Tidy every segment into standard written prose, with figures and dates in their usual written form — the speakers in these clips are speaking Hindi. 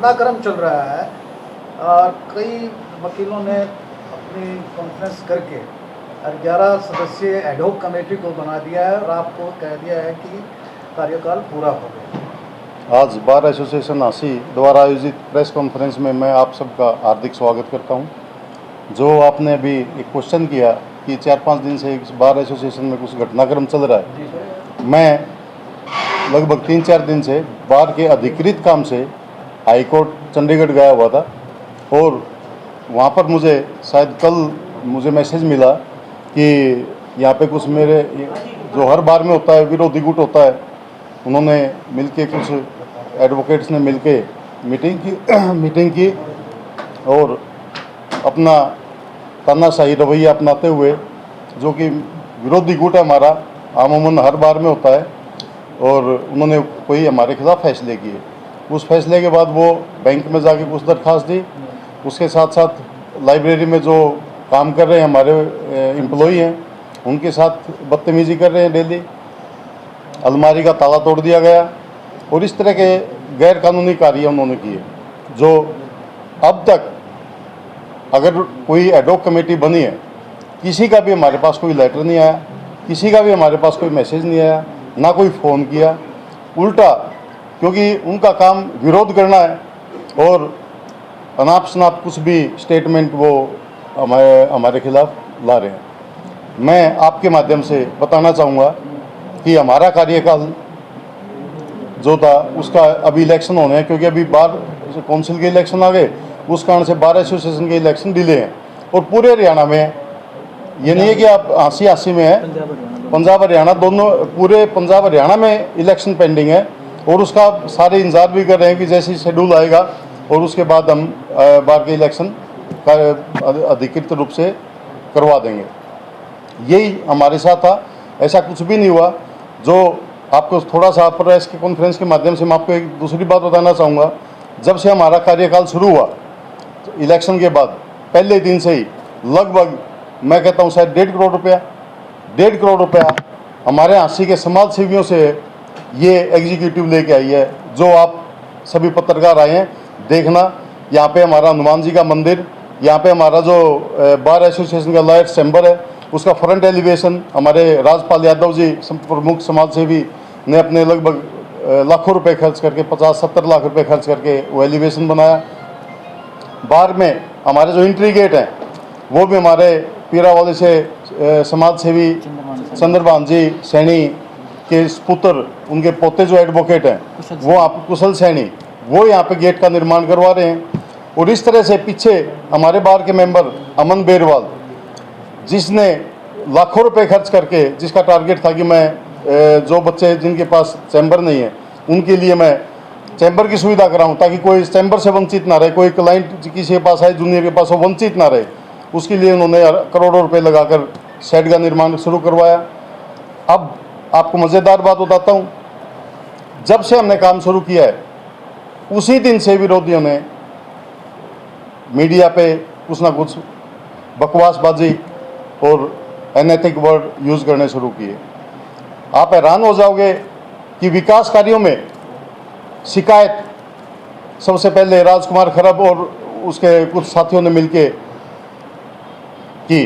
घटनाक्रम चल रहा है और कई वकीलों ने अपनी कॉन्फ्रेंस करके और 11 सदस्यीय एडहॉक कमेटी को बना दिया है और आपको कह दिया है कि कार्यकाल पूरा हो गया। आज बार एसोसिएशन आसी द्वारा आयोजित प्रेस कॉन्फ्रेंस में मैं आप सबका हार्दिक स्वागत करता हूं। जो आपने अभी एक क्वेश्चन किया कि 4-5 दिन से इस बार एसोसिएशन में कुछ घटनाक्रम चल रहा है, मैं लगभग 3-4 दिन से बार के अधिकृत काम से हाईकोर्ट चंडीगढ़ गया हुआ था और वहाँ पर मुझे शायद कल मुझे मैसेज मिला कि यहाँ पे कुछ मेरे जो हर बार में होता है विरोधी गुट होता है, उन्होंने मिलके कुछ एडवोकेट्स ने मिलके मीटिंग की और अपना तानाशाही रवैया अपनाते हुए, जो कि विरोधी गुट है हमारा अमूमन हर बार में होता है, और उन्होंने कोई हमारे खिलाफ फैसले किए। उस फैसले के बाद वो बैंक में जाके कुछ दरख्वास्त दी, उसके साथ साथ लाइब्रेरी में जो काम कर रहे हैं हमारे एम्प्लॉई हैं उनके साथ बदतमीजी कर रहे हैं डेली, अलमारी का ताला तोड़ दिया गया और इस तरह के गैर कानूनी कार्य उन्होंने किए। जो अब तक अगर कोई एडहॉक कमेटी बनी है, किसी का भी हमारे पास कोई लेटर नहीं आया, किसी का भी हमारे पास कोई मैसेज नहीं आया, ना कोई फ़ोन किया। उल्टा क्योंकि उनका काम विरोध करना है और अनाप शनाप कुछ भी स्टेटमेंट वो हमारे खिलाफ ला रहे हैं। मैं आपके माध्यम से बताना चाहूँगा कि हमारा कार्यकाल जो था उसका अभी इलेक्शन होने हैं, क्योंकि अभी बार काउंसिल के इलेक्शन आ गए, उस कारण से बार एसोसिएशन के इलेक्शन डिले हैं। और पूरे हरियाणा में ये नहीं है कि आप 80 में है, पंजाब हरियाणा दोनों, पूरे पंजाब हरियाणा में इलेक्शन पेंडिंग है और उसका सारे इंतजार भी कर रहे हैं कि जैसे शेड्यूल आएगा और उसके बाद हम बार के इलेक्शन अधिकृत रूप से करवा देंगे। यही हमारे साथ था, ऐसा कुछ भी नहीं हुआ। जो आपको थोड़ा सा प्रेस के कॉन्फ्रेंस के माध्यम से मैं आपको एक दूसरी बात बताना चाहूँगा, जब से हमारा कार्यकाल शुरू हुआ तो इलेक्शन के बाद पहले दिन से ही लगभग मैं कहता हूँ शायद 1.5 करोड़ रुपया हमारे आसी के समाज सेवियों से ये एग्जीक्यूटिव लेके आई है। जो आप सभी पत्रकार आए हैं देखना, यहाँ पे हमारा हनुमान जी का मंदिर, यहाँ पे हमारा जो बार एसोसिएशन का लॉयर्स चैम्बर है, उसका फ्रंट एलिवेशन हमारे राजपाल यादव जी प्रमुख समाज सेवी ने अपने लगभग लाखों रुपए खर्च करके 50-70 लाख रुपए खर्च करके वो एलिवेशन बनाया। बार में हमारे जो एंट्री गेट हैं वो भी हमारे पीरावाली से समाज सेवी चंद्रभान जी सैनी के पुत्र, उनके पोते जो एडवोकेट हैं वो आप कुशल सैनी, वो यहाँ पे गेट का निर्माण करवा रहे हैं। और इस तरह से पीछे हमारे बार के मेंबर अमन बेरवाल, जिसने लाखों रुपए खर्च करके, जिसका टारगेट था कि मैं जो बच्चे जिनके पास चैम्बर नहीं है उनके लिए मैं चैम्बर की सुविधा कराऊं, ताकि कोई चैम्बर से वंचित ना रहे, कोई क्लाइंट किसी के पास आए जूनियर के पास वो वंचित ना रहे, उसके लिए उन्होंने करोड़ों रुपए लगाकर शेड का निर्माण शुरू करवाया। अब आपको मज़ेदार बात बताता हूँ, जब से हमने काम शुरू किया है उसी दिन से विरोधियों ने मीडिया पे कुछ ना कुछ बकवासबाजी और अनैतिक वर्ड यूज़ करने शुरू किए। आप हैरान हो जाओगे कि विकास कार्यों में शिकायत सबसे पहले राजकुमार खरब और उसके कुछ साथियों ने मिलके की,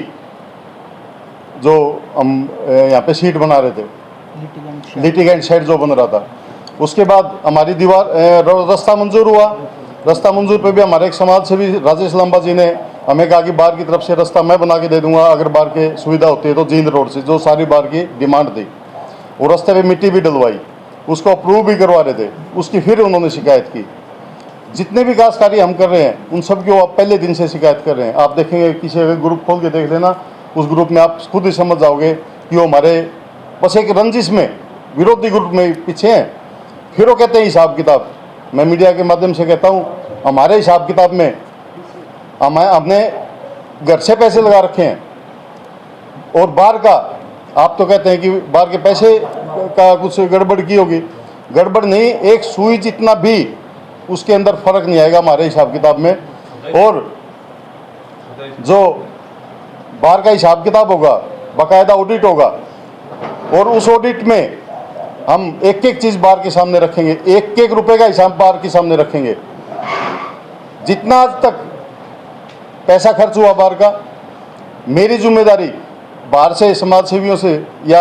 जो हम यहाँ पे सीट बना रहे थे, लिटिगेंट शेड जो बन रहा था। उसके बाद हमारी दीवार रास्ता मंजूर हुआ। रास्ता मंजूर पे भी हमारे एक समाज सेवी राजेश लांबा जी ने हमें कहा कि बार की तरफ से रास्ता मैं बना के दे दूंगा अगर बार के सुविधा होती है तो, जींद रोड से, जो सारी बार की डिमांड थी। और रास्ते पे मिट्टी भी डलवाई, उसको अप्रूव भी करवा रहे थे, उसकी फिर उन्होंने शिकायत की। जितने भी विकास कार्य हम कर रहे हैं उन सब की वो आप पहले दिन से शिकायत कर रहे हैं। आप देखेंगे, किसी अगर ग्रुप खोल के देख लेना, उस ग्रुप में आप खुद ही समझ जाओगे कि वो हमारे बस एक रंजिश में, विरोधी ग्रुप में पीछे हैं। फिर वो कहते हैं हिसाब किताब। मैं मीडिया के माध्यम से कहता हूँ, हमारे हिसाब किताब में हमने घर से पैसे लगा रखे हैं और बार का, आप तो कहते हैं कि बार के पैसे का कुछ गड़बड़ की होगी, गड़बड़ नहीं, एक सुई जितना भी उसके अंदर फर्क नहीं आएगा हमारे हिसाब किताब में। और जो बार का हिसाब किताब होगा, बाकायदा ऑडिट होगा और उस ऑडिट में हम एक एक चीज़ बार के सामने रखेंगे, एक एक रुपए का हिसाब बार के सामने रखेंगे। जितना आज तक पैसा खर्च हुआ बार का, मेरी जिम्मेदारी बाहर से समाज सेवियों से या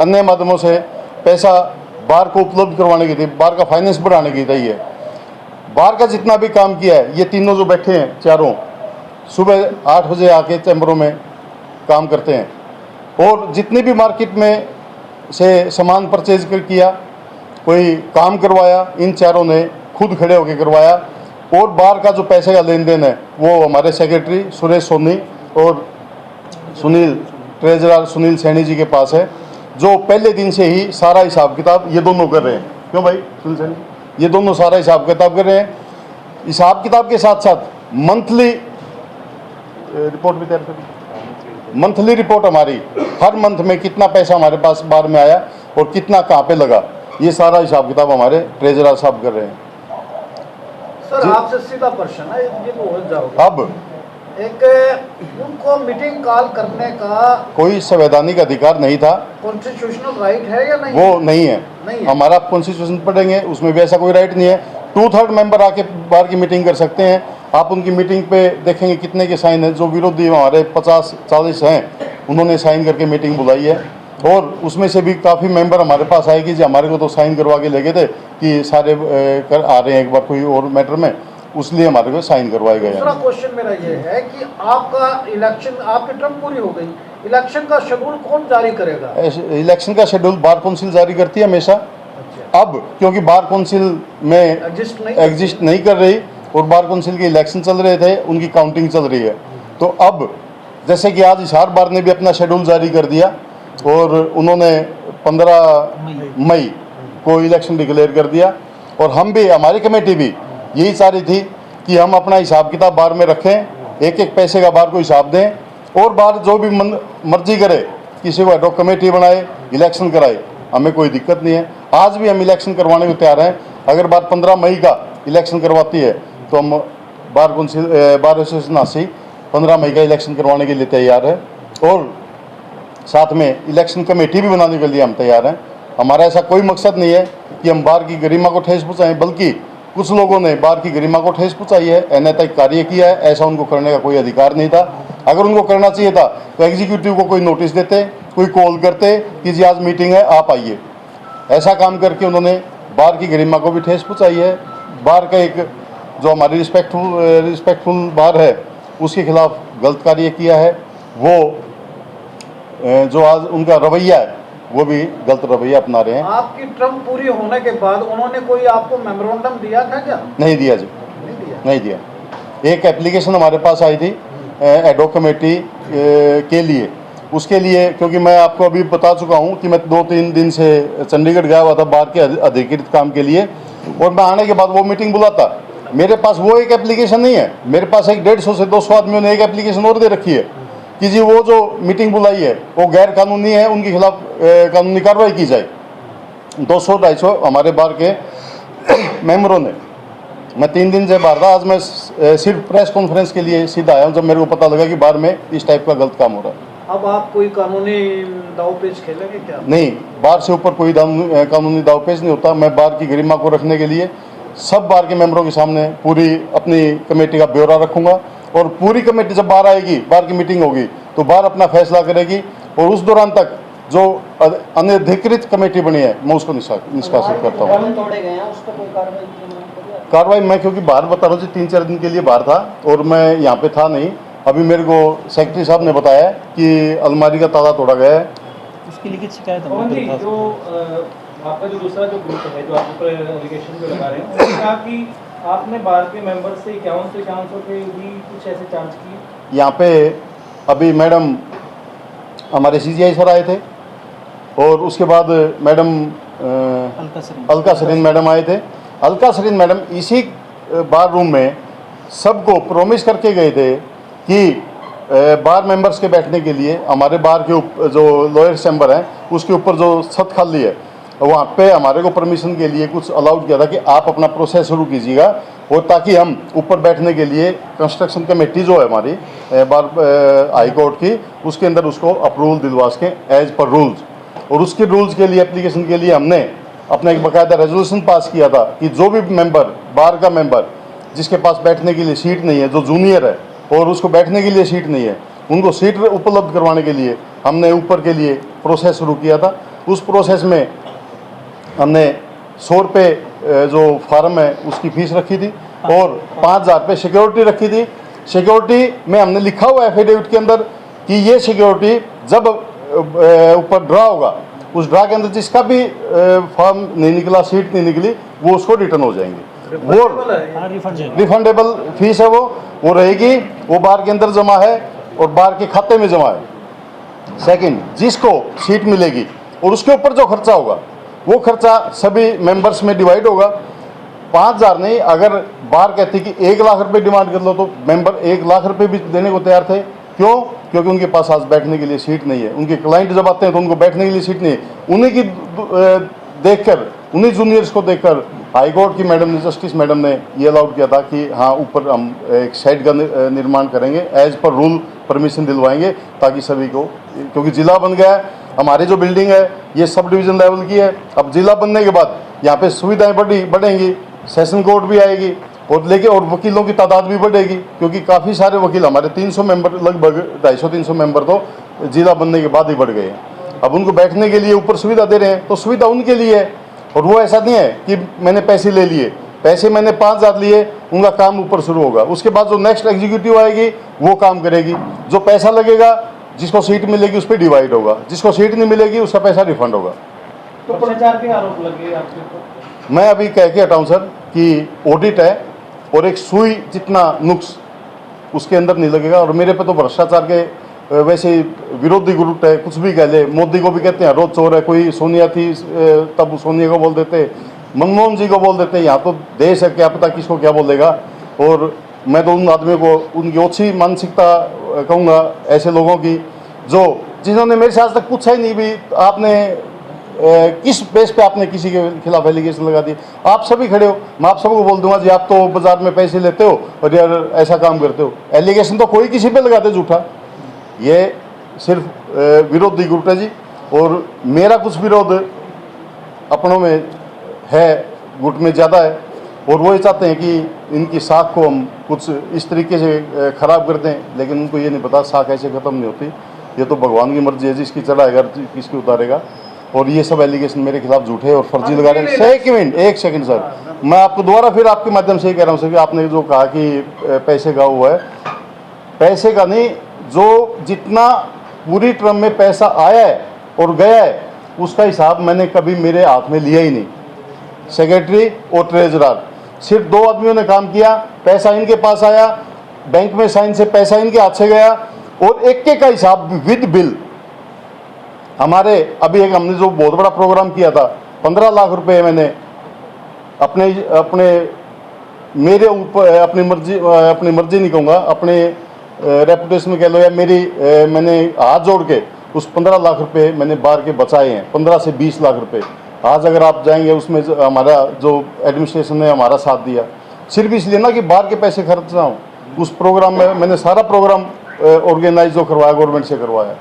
अन्य माध्यमों से पैसा बार को उपलब्ध करवाने की थी, बार का फाइनेंस बढ़ाने की थी। है बार का जितना भी काम किया है, ये तीनों जो बैठे हैं चारों सुबह 8 बजे आके चैम्बरों में काम करते हैं और जितनी भी मार्केट में से सामान परचेज कर किया, कोई काम करवाया, इन चारों ने खुद खड़े होकर करवाया। और बार का जो पैसे का लेन देन है वो हमारे सेक्रेटरी सुरेश सोनी और सुनील ट्रेजरर सुनील सैनी जी के पास है, जो पहले दिन से ही सारा हिसाब किताब ये दोनों कर रहे हैं। क्यों भाई सुनील सैनी, ये दोनों सारा हिसाब किताब कर रहे हैं। हिसाब किताब के साथ साथ मंथली रिपोर्ट भी तैयार करें। मंथली रिपोर्ट हमारी हर मंथ में कितना पैसा हमारे पास बार में आया और कितना कहाँ पे लगा, ये सारा हिसाब किताब हमारे ट्रेजरर साहब कर रहे हैं। सर आपसे सीधा प्रश्न है, ये तो हो जाओगे। अब एक उनको मीटिंग कॉल करने का कोई संवैधानिक अधिकार नहीं था, कॉन्स्टिट्यूशनल राइट है या नहीं? वो नहीं है, नहीं है। हमारा कॉन्स्टिट्यूशन पढ़ेंगे उसमें भी ऐसा कोई राइट नहीं है। 2/3 मेंबर आके बार की मीटिंग कर सकते हैं। आप उनकी मीटिंग पे देखेंगे कितने के साइन हैं। जो विरोधी हमारे 50-40 हैं, उन्होंने साइन करके मीटिंग बुलाई है और उसमें से भी काफ़ी मेंबर हमारे पास आए कि जी हमारे को तो साइन करवा के ले गए थे कि सारे कर आ रहे हैं एक बार कोई और मैटर में, उसलिए हमारे को साइन करवाए गए दूसरा हैं। क्वेश्चन मेरा ये है कि आपका इलेक्शन, आपकी टर्म पूरी हो गई, इलेक्शन का शेड्यूल कौन जारी करेगा? इलेक्शन का शेड्यूल बार काउंसिल जारी करती है हमेशा। अच्छा। अब क्योंकि बार काउंसिल में एग्जिस्ट नहीं कर रही और बार काउंसिल के इलेक्शन चल रहे थे, उनकी काउंटिंग चल रही है, तो अब जैसे कि आज हिसार बार ने भी अपना शेड्यूल जारी कर दिया और उन्होंने 15 मई को इलेक्शन डिक्लेयर कर दिया। और हम भी, हमारी कमेटी भी यही चाह रही थी कि हम अपना हिसाब किताब बार में रखें, एक एक पैसे का बार को हिसाब दें और बार जो भी मर्जी करे, किसी को एडहॉक कमेटी बनाए, इलेक्शन कराए, हमें कोई दिक्कत नहीं है। आज भी हम इलेक्शन करवाने को तैयार हैं। अगर बार 15 मई का इलेक्शन करवाती है तो हम बार काउंसिल बार एसोसिएशन नासी 15 मई का इलेक्शन करवाने के लिए तैयार है और साथ में इलेक्शन कमेटी भी बनाने के लिए हम तैयार हैं। हमारा ऐसा कोई मकसद नहीं है कि हम बार की गरिमा को ठेस पहुँचाएँ, बल्कि कुछ लोगों ने बार की गरिमा को ठेस पहुँचाई है, अनैतिक कार्य किया है। ऐसा उनको करने का कोई अधिकार नहीं था। अगर उनको करना चाहिए था तो एग्जीक्यूटिव को कोई नोटिस देते, कोई कॉल करते कि जी आज मीटिंग है आप आइए। ऐसा काम करके उन्होंने बार की गरिमा को भी ठेस पहुँचाई है। बार का एक जो हमारी रिस्पेक्टफुल बार है उसके खिलाफ गलत कार्य किया है। वो जो आज उनका रवैया है वो भी गलत रवैया अपना रहे हैं। आपकी टर्म पूरी होने के बाद उन्होंने कोई आपको मेमोरेंडम दिया था क्या? नहीं दिया जी, नहीं दिया। एक एप्लीकेशन हमारे पास आई थी एडहॉक कमेटी के लिए, उसके लिए क्योंकि मैं आपको अभी बता चुका हूं कि मैं 2-3 दिन से चंडीगढ़ गया हुआ था बार के अधिकृत काम के लिए, और मैं आने के बाद वो मीटिंग बुलाता। मेरे पास वो एक एप्लीकेशन नहीं है, मेरे पास एक 150 से 200 आदमियों ने एक एप्लीकेशन और दे रखी है कि जी वो जो मीटिंग बुलाई है वो गैर कानूनी है, उनके खिलाफ कानूनी कार्रवाई की जाए। 200-250 हमारे बार के मेंबरों ने। मैं 3 दिन से बाहर था, आज मैं सिर्फ प्रेस कॉन्फ्रेंस के लिए सीधा आया हूँ जब मेरे को पता लगा कि बार में इस टाइप का गलत काम हो रहा है। अब आप कोई कानूनी दावपेच खेलेंगे क्या? नहीं, बार से ऊपर कोई कानूनी दावपेच नहीं होता। मैं बार की गरिमा को रखने के लिए सब बार के मेंबरों के सामने पूरी अपनी कमेटी का ब्यौरा रखूंगा और पूरी कमेटी जब बार आएगी, बार की मीटिंग होगी तो बार अपना फैसला करेगी और उस दौरान तक जो अनधिकृत कमेटी बनी है मैं उसको निष्कासित करता हूँ। कार्रवाई मैं क्योंकि बाहर बता रहा हूँ जी, 3-4 दिन के लिए बाहर था और मैं यहाँ पे था नहीं। अभी मेरे को सेक्रेटरी साहब ने बताया कि अलमारी का ताला तोड़ा गया है। उसकी लिखित शिकायत जो आपका जो दूसरा जो ग्रुप है जो आप ऊपर एलिगेशन जो लगा रहे हैं, उसने कहा कि आपने बार के मेंबर से 5100 के भी कुछ ऐसे चार्ज किए। यहाँ पे अभी मैडम हमारे CGI सर आए थे और उसके बाद मैडम अलका सरीन मैडम आए थे। अलका सरीन मैडम इसी बार रूम में सबको प्रॉमिस करके गए थे कि बार मेंबर्स के बैठने के लिए हमारे बार के जो लोअर चैम्बर है उसके ऊपर जो छत खाली है वहाँ पे हमारे को परमिशन के लिए कुछ अलाउड किया था कि आप अपना प्रोसेस शुरू कीजिएगा, और ताकि हम ऊपर बैठने के लिए कंस्ट्रक्शन कमेटी जो है हमारी बार हाई कोर्ट की, उसके अंदर उसको अप्रूवल दिलवा सकें एज पर रूल्स। और उसके रूल्स के लिए एप्लीकेशन के लिए हमने अपना एक बाकायदा रेजोल्यूशन पास किया था कि जो भी मेंबर बार का मेंबर जिसके पास बैठने के लिए सीट नहीं है, जो जूनियर है और उसको बैठने के लिए सीट नहीं है, उनको सीट उपलब्ध करवाने के लिए हमने ऊपर के लिए प्रोसेस शुरू किया था। उस प्रोसेस में हमने 100 रुपये जो फार्म है उसकी फ़ीस रखी थी और 5,000 रुपये सिक्योरिटी रखी थी। सिक्योरिटी में हमने लिखा हुआ है एफिडेविट के अंदर कि ये सिक्योरिटी जब ऊपर ड्रा होगा, उस ड्रा के अंदर जिसका भी फॉर्म नहीं निकला, सीट नहीं निकली, वो उसको रिटर्न हो जाएंगे। वो रिफंडेबल फीस है, वो रहेगी, वो बार के अंदर जमा है और बार के खाते में जमा है। सेकंड, जिसको सीट मिलेगी और उसके ऊपर जो खर्चा होगा वो खर्चा सभी मेंबर्स में डिवाइड होगा। 5,000 नहीं, अगर बार कहती कि 1 लाख रुपए डिमांड कर लो तो मेंबर 1 लाख रुपए भी देने को तैयार थे। क्यों? क्योंकि उनके पास आज बैठने के लिए सीट नहीं है। उनके क्लाइंट जब आते हैं तो उनको बैठने के लिए सीट नहीं है। उन्हीं की देखकर, उन्हीं जूनियर्स को देखकर हाई कोर्ट की मैडम ने, जस्टिस मैडम ने ये अलाउड किया था कि हाँ, ऊपर हम एक शेड का निर्माण करेंगे, एज पर रूल परमिशन दिलवाएंगे, ताकि सभी को, क्योंकि जिला बन गया है, हमारी जो बिल्डिंग है ये सब डिवीज़न लेवल की है। अब जिला बनने के बाद यहाँ पे सुविधाएं बढ़ेंगी, सेशन कोर्ट भी आएगी और लेकिन और वकीलों की तादाद भी बढ़ेगी, क्योंकि काफ़ी सारे वकील, हमारे 300 मेंबर, लगभग 250-300 मेंबर तो जिला बनने के बाद ही बढ़ गए हैं। अब उनको बैठने के लिए ऊपर सुविधा दे रहे हैं तो सुविधा उनके लिए है, और वो ऐसा नहीं है कि मैंने पैसे ले लिए, पैसे मैंने 5,000 लिए, उनका काम ऊपर शुरू होगा। उसके बाद जो नेक्स्ट एग्जीक्यूटिव आएगी वो काम करेगी। जो पैसा लगेगा, जिसको सीट मिलेगी उस पर डिवाइड होगा, जिसको सीट नहीं मिलेगी उसका पैसा रिफंड होगा। तो भ्रष्टाचार के आरोप लगे आपके ऊपर? मैं अभी कह के हटाऊँ सर कि ऑडिट है और एक सुई जितना नुक्स उसके अंदर नहीं लगेगा। और मेरे पे तो भ्रष्टाचार के वैसे विरोधी ग्रुप है, कुछ भी कह ले। मोदी को भी कहते हैं रोज चोर है, कोई सोनिया थी तब सोनिया को बोल देते, मनमोहन जी को बोल देते। यहाँ तो देश है, क्या पता किसको क्या बोलेगा। और मैं तो उन आदमियों को, उनकी अच्छी मानसिकता कहूँगा ऐसे लोगों की, जो जिन्होंने मेरे से आज तक पूछा ही नहीं भी आपने किस बेस पे आपने किसी के खिलाफ एलिगेशन लगा दिए। आप सभी खड़े हो, मैं आप सबको बोल दूंगा जी आप तो बाजार में पैसे लेते हो और यार ऐसा काम करते हो। एलिगेशन तो कोई किसी पे लगाते झूठा, ये सिर्फ विरोधी ग्रुप है जी। और मेरा कुछ विरोध अपनों में है, गुट में ज़्यादा है, और वो ये चाहते हैं कि इनकी साख को हम कुछ इस तरीके से ख़राब कर दें, लेकिन उनको ये नहीं पता साख ऐसे ख़त्म नहीं होती। ये तो भगवान की मर्जी है, जिसकी चढ़ाएगा किसकी उतारेगा। और ये सब एलिगेशन मेरे खिलाफ झूठे और फर्जी लगा रहे हैं। एक सेकंड सर, मैं आपको दोबारा फिर आपके माध्यम से ये कह रहा हूँ सर कि आपने जो कहा कि पैसे का हुआ है, पैसे का नहीं, जो जितना पूरी टर्म में पैसा आया है और गया है उसका हिसाब मैंने कभी मेरे हाथ में लिया ही नहीं। सेक्रेटरी और ट्रेजरर सिर्फ 2 आदमियों ने काम किया, पैसा इनके पास आया, बैंक में साइन से पैसा इनके हाथ से गया, और एक का हिसाब विद बिल। हमारे अभी एक हमने जो बहुत बड़ा प्रोग्राम किया था, 15 लाख रुपए मैंने अपने मेरे ऊपर अपनी मर्जी नहीं कहूँगा, अपने रेपुटेशन में कह लो या मैंने हाथ जोड़ के उस 15 लाख रुपए मैंने बार के बचाए हैं, 15 से 20 लाख रुपए। आज अगर आप जाएंगे उसमें हमारा जो एडमिनिस्ट्रेशन ने हमारा साथ दिया, सिर्फ इसलिए ना कि बार के पैसे खर्च ना हो। उस प्रोग्राम में मैंने सारा प्रोग्राम ऑर्गेनाइज जो करवाया गवर्नमेंट से करवाया।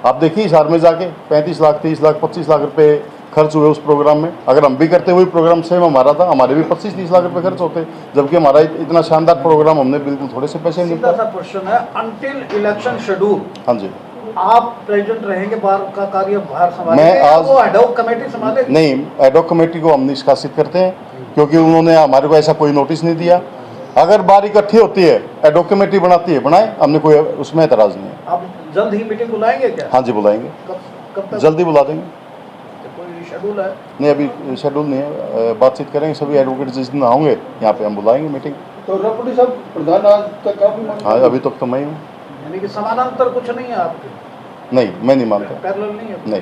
आप देखिए हिसार में जाके 35 लाख 30 लाख 25 लाख रुपए खर्च हुए उस प्रोग्राम में। अगर हम भी करते वही प्रोग्राम सेम हमारा था, हमारे भी 25-30 लाख रुपए खर्च होते, जबकि हमारा इतना शानदार प्रोग्राम हमने बिल्कुल थोड़े से पैसे नहीं। सीधा सा क्वेश्चन है, अंटिल इलेक्शन शेड्यूल, हाँ जी, आप प्रेसिडेंट रहेंगे, बार का कार्य बाहर मैं संभालेंगे, आज वो एडहॉक कमेटी संभालेगी? नहीं, एडहॉक कमेटी को हम निष्कासित करते हैं, क्योंकि उन्होंने हमारे को ऐसा कोई नोटिस नहीं दिया। अगर बार इकट्ठी होती है, एडहॉक कमेटी बनाती है, बनाए, हमने कोई उसमें एतराज़ नहीं है। आप जल्द ही मीटिंग बुलाएंगे क्या? हाँ जी, बुलाएंगे, कब तक? जल्दी बुला देंगे। कोई शेड्यूल है? नहीं, अभी शेड्यूल नहीं है, बातचीत करेंगे सभी एडवोकेट जिस दिन होंगे यहाँ पे हम बुलाएंगे मीटिंग। तो रपुटी साहब प्रधान आज तक काफी मांग, हाँ, अभी तक तो मैं ही हूँ। यानी कि समानांतर कुछ नहीं है आपके? नहीं, मैं नहीं मानता। पैरेलल नहीं है? नहीं।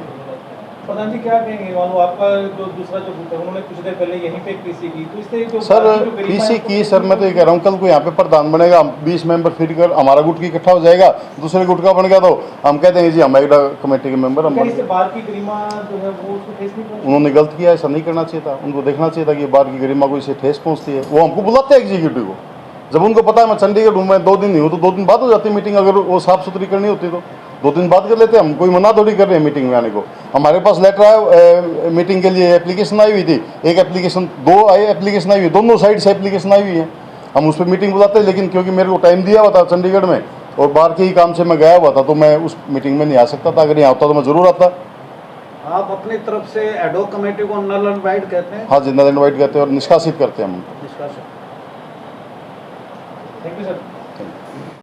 प्रधान जी क्या कहेंगे, मानो आपका जो दूसरा जो गुट है उन्होंने कुछ देर पहले यहीं पे पीसी की, तो इससे जो सर पीसी की, सर मैं तो ये कह रहा हूँ, कल को यहाँ पे प्रधान बनेगा, 20 मेंबर फिर कर हमारा गुट की इकट्ठा हो जाएगा, दूसरे गुट का बन गया तो हम कह देंगे जी हम एडहॉक कमेटी के मेंबर हम बन गए। बार की गरिमा जो है वो उसको ठेस नहीं पहुंची? उन्होंने गलत किया, ऐसा नहीं करना चाहिए था। उनको देखना चाहिए था कि बार की गरिमा को इससे ठेस पहुँचती है। वो हमको बुलाते हैं एग्जीक्यूटिव को, जब उनको पता है मैं चंडीगढ़ हूँ, मैं 2 दिन नहीं हूँ, तो 2 दिन बाद हो जाती मीटिंग। अगर वो साफ सुथरी करनी होती तो 2 दिन बाद कर लेते। हम कोई मना थोड़ी कर रहे हैं मीटिंग में आने को। हमारे पास लेटर आया मीटिंग के लिए, एप्लीकेशन आई हुई थी, एक एप्लीकेशन, 2 एप्लीकेशन आई हुई, दोनों साइड से एप्लीकेशन आई हुई है। हम उस पर मीटिंग बुलाते, लेकिन क्योंकि मेरे को टाइम दिया हुआ था चंडीगढ़ में और बाहर के ही काम से मैं गया हुआ था, तो मैं उस मीटिंग में नहीं आ सकता था। अगर यहाँ होता तो मैं ज़रूर आता। आप अपनी तरफ से एडहॉक कमेटी को नल एंड वाइड कहते हैं? हाँ जी, नल एंड वाइड कहते हैं और निष्कासित करते हैं हम उनको। निष्कासित। Thank you sir.